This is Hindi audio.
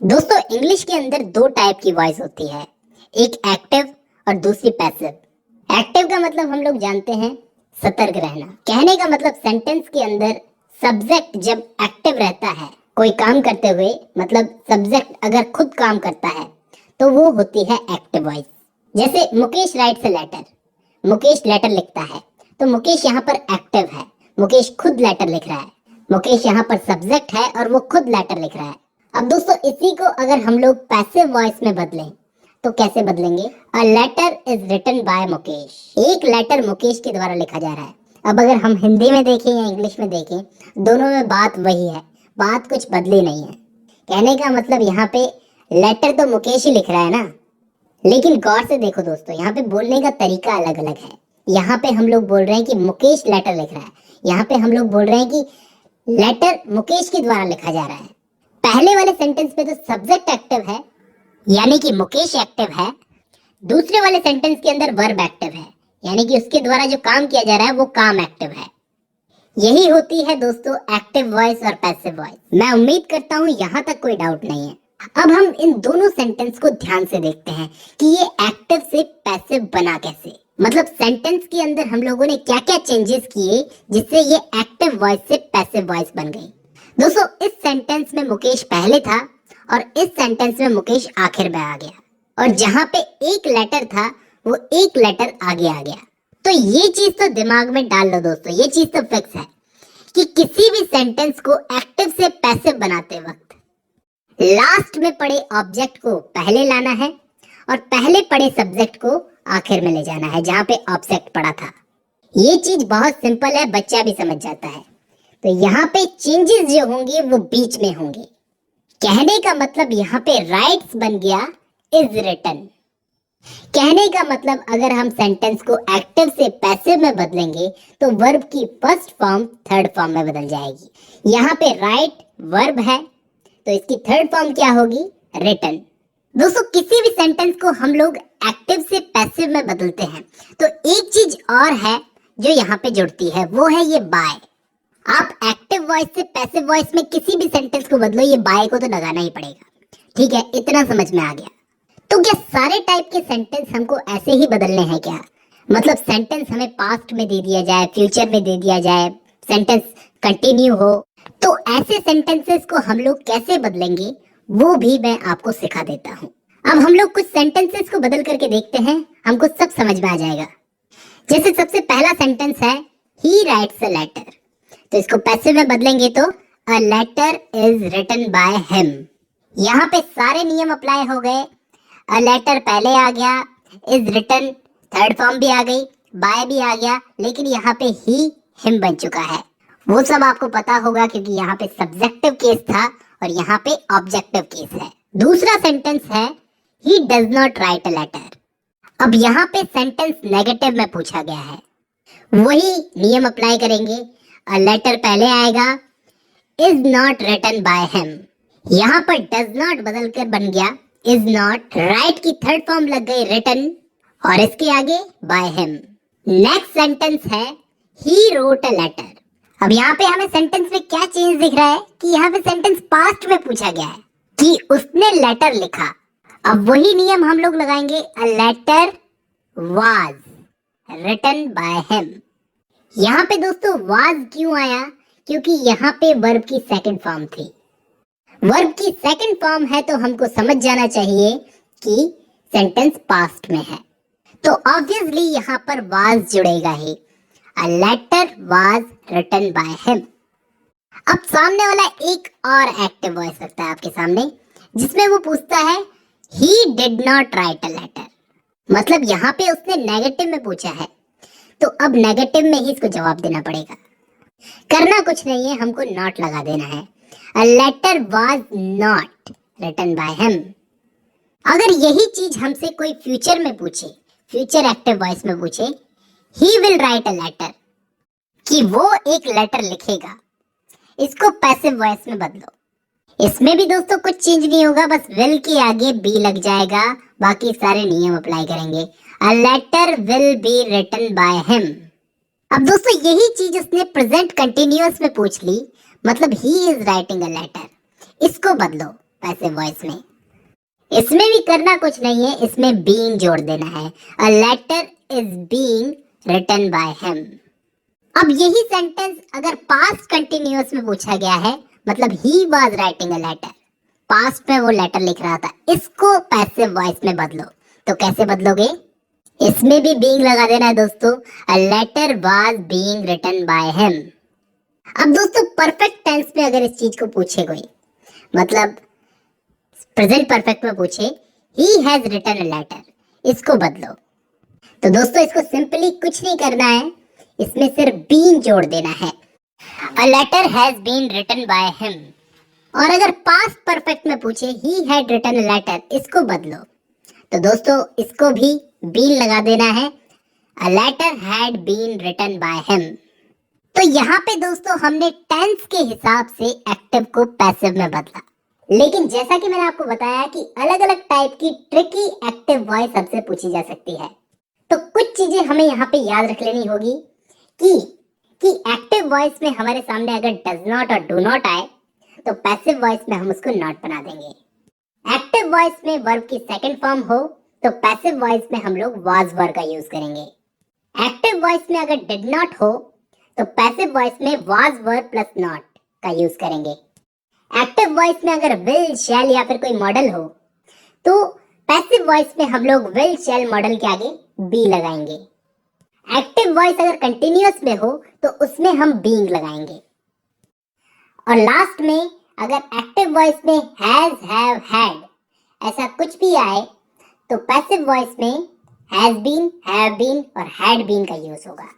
दोस्तों इंग्लिश के अंदर दो टाइप की वॉइस होती है, एक एक्टिव और दूसरी पैसिव। एक्टिव का मतलब हम लोग जानते हैं सतर्क रहना। कहने का मतलब सेंटेंस के अंदर सब्जेक्ट जब एक्टिव रहता है कोई काम करते हुए, मतलब सब्जेक्ट अगर खुद काम करता है तो वो होती है एक्टिव वॉइस। जैसे Mukesh writes a letter, Mukesh letter लिखता है तो मुकेश यहाँ पर एक्टिव है, मुकेश खुद लेटर लिख रहा है। मुकेश यहाँ पर सब्जेक्ट है और वो खुद लेटर लिख रहा है। अब दोस्तों इसी को अगर हम लोग पैसिव वॉइस में बदलें तो कैसे बदलेंगे? A letter is written by Mukesh. एक लेटर मुकेश के द्वारा लिखा जा रहा है। अब अगर हम हिंदी में देखें या इंग्लिश में देखें, दोनों में बात वही है, बात कुछ बदली नहीं है। कहने का मतलब यहाँ पे लेटर तो मुकेश ही लिख रहा है ना। लेकिन गौर से देखो दोस्तों, यहाँ पे बोलने का तरीका अलग अलग है। यहाँ पे हम लोग बोल रहे हैं कि मुकेश लेटर लिख रहा है, यहाँ पे हम लोग बोल रहे हैं कि लेटर मुकेश के द्वारा लिखा जा रहा है। पहले वाले सेंटेंस में तो सब्जेक्ट एक्टिव है, यानी कि मुकेश एक्टिव है। दूसरे वाले सेंटेंस के अंदर वर्ब एक्टिव है, यानी कि उसके द्वारा जो काम किया जा रहा है वो काम एक्टिव है। यही होती है दोस्तों एक्टिव वॉइस और पैसिव वॉइस। मैं उम्मीद करता हूँ यहाँ तक कोई डाउट नहीं है। अब हम इन दोनों सेंटेंस को ध्यान से देखते हैं कि ये एक्टिव से पैसिव बना कैसे। मतलब सेंटेंस के अंदर हम लोगों ने क्या क्या चेंजेस किए जिससे ये एक्टिव वॉइस से पैसिव वॉइस बन गई। दोस्तों इस सेंटेंस में मुकेश पहले था और इस सेंटेंस में मुकेश आखिर में आ गया, और जहां पे एक लेटर था वो एक लेटर आगे आ गया। तो ये चीज तो दिमाग में डाल लो दोस्तों, ये चीज तो फिक्स है कि किसी भी सेंटेंस को एक्टिव से पैसिव बनाते वक्त लास्ट में पड़े ऑब्जेक्ट को पहले लाना है और पहले पड़े सब्जेक्ट को आखिर में ले जाना है जहां पे ऑब्जेक्ट पड़ा था। ये चीज बहुत सिंपल है, बच्चा भी समझ जाता है। तो यहाँ पे चेंजेस जो होंगे वो बीच में होंगे। कहने का मतलब यहाँ पे राइट्स बन गया इज रिटन। कहने का मतलब अगर हम सेंटेंस को एक्टिव से पैसिव में बदलेंगे तो वर्ब की फर्स्ट फॉर्म थर्ड फॉर्म में बदल जाएगी। यहाँ पे राइट वर्ब है तो इसकी थर्ड फॉर्म क्या होगी? रिटन। दोस्तों किसी भी सेंटेंस को हम लोग एक्टिव से पैसिव में बदलते हैं तो एक चीज और है जो यहाँ पे जुड़ती है, वो है ये बाय। आप एक्टिव वॉइस से पैसिव वॉइस में किसी भी सेंटेंस को बदलो, ये बाय को तो लगाना ही पड़ेगा। ठीक है, इतना समझ में आ गया। तो क्या सारे टाइप के सेंटेंस हमको ऐसे ही बदलने हैं क्या? मतलब सेंटेंस हमें पास्ट में दे दिया जाए, फ्यूचर में दे दिया जाए, सेंटेंस कंटिन्यू हो, तो ऐसे सेंटेंसेस को हम लोग कैसे बदलेंगे वो भी मैं आपको सिखा देता हूँ। अब हम लोग कुछ सेंटेंसेस को बदल करके देखते हैं, हमको सब समझ में आ जाएगा। जैसे सबसे पहला सेंटेंस है ही राइट्स अ लेटर, तो इसको पैसिव में बदलेंगे तो a letter is written by him. यहाँ पे सारे नियम अप्लाई हो गए। अ लेटर पहले आ गया, इज रिटन थर्ड फॉर्म भी आ गई, बाय भी आ गया, लेकिन यहाँ पे ही हिम बन चुका है। वो सब आपको पता होगा क्योंकि यहाँ पे सब्जेक्टिव केस था और यहाँ पे ऑब्जेक्टिव केस है। दूसरा सेंटेंस है he does not write a letter. अब यहाँ पे सेंटेंस नेगेटिव में पूछा गया है, वही नियम अप्लाई करेंगे। अ लेटर पहले आएगा, is not written by him. यहाँ पर डज नॉट बदलकर बन गया इज नॉट। राइट की थर्ड फॉर्म लग गई रिटन और इसके आगे बाय हिम। नेक्स्ट सेंटेंस है ही रोट अ लेटर। अब यहाँ पे हमें सेंटेंस में क्या चेंज दिख रहा है कि यहाँ पे सेंटेंस पास्ट में पूछा गया है कि उसने लेटर लिखा। अब वही नियम हम लोग लगाएंगे, a letter was written by him. यहाँ पे दोस्तों वाज क्यों आया? क्योंकि यहाँ पे वर्ब की सेकंड फॉर्म थी। वर्ब की सेकंड फॉर्म है तो हमको समझ जाना चाहिए कि सेंटेंस पास्ट में है, तो ऑब्वियसली यहाँ पर वाज जुड़ेगा ही। A letter was written by him. अब सामने वाला एक और एक्टिव वॉइस रखता है आपके सामने, जिसमें वो पूछता है he did not write a letter. मतलब यहाँ पे उसने नेगेटिव में पूछा है तो अब नेगेटिव में ही इसको जवाब देना पड़ेगा। करना कुछ नहीं है, हमको नॉट लगा देना है। A letter was not written by him. अगर यही चीज हमसे कोई फ्यूचर में पूछे, फ्यूचर एक्टिव वॉइस में पूछे he will write a letter, कि वो एक लेटर लिखेगा, इसको पैसिव वॉइस में बदलो। इसमें भी दोस्तों कुछ चेंज नहीं होगा, बस विल के आगे बी लग जाएगा, बाकी सारे नियम अप्लाई करेंगे। A letter will be written by him. अब दोस्तों यही चीज उसने प्रेजेंट कंटिन्यूअस में पूछ ली, मतलब he is writing a letter, इसको बदलो। पैसिव वॉइस में। इसमें भी करना कुछ नहीं है, इसमें बीइंग जोड़ देना है। A letter is being written by him. अब यही सेंटेंस अगर पास्ट कंटिन्यूअस में पूछा गया है, मतलब he was writing a letter, past में वो लेटर लिख रहा था, इसको पैसिव वॉइस में बदलो। तो कैसे बदलोगे? इसमें भी बीइंग लगा देना है दोस्तों। A letter was being written by him. अब दोस्तों परफेक्ट टेंस में अगर इस चीज को पूछे कोई, मतलब प्रेजेंट परफेक्ट में पूछे he has written a letter, इसको बदलो। तो दोस्तों इसको सिंपली कुछ नहीं करना है, इसमें सिर्फ बीन जोड़ देना है। A letter has been written by him. और अगर पास्ट परफेक्ट में पूछे he had written a letter, इसको बदलो। तो दोस्तों इसको भी बीन लगा देना है। A letter had been written by him. तो यहाँ पे दोस्तों हमने टेंस के हिसाब से एक्टिव को पैसिव में बदला। लेकिन जैसा कि मैंने आपको बताया कि अलग अलग टाइप की ट्रिकी एक्टिव वॉइस हमसे पूछी जा सकती है, तो कुछ चीजें हमें यहाँ पे याद रख लेनी होगी कि एक्टिव वॉइस में हमारे सामने अगर डज नॉट और डू नॉट आए तो पैसिव वॉइस में हम उसको नॉट बना देंगे। एक्टिव वॉइस में वर्ब की सेकंड फॉर्म हो तो पैसिव वॉइस में हम लोग वाज वर्ब का यूज करेंगे। एक्टिव वॉइस में अगर डिड नॉट हो तो पैसिव वॉइस में वाज वर्ब प्लस नॉट का यूज करेंगे। एक्टिव वॉइस में अगर विल शैल या फिर कोई मॉडल हो तो पैसिव वॉइस में हम लोग विल शैल मॉडल के आगे बी लगाएंगे। एक्टिव वॉइस अगर कंटिन्यूअस में हो तो उसमें हम बीइंग लगाएंगे। और लास्ट में अगर एक्टिव वॉइस में हैज, हैव, हैड ऐसा कुछ भी आए तो पैसिव वॉइस में हैज बीन, हैव बीन और हैड बीन का यूज होगा।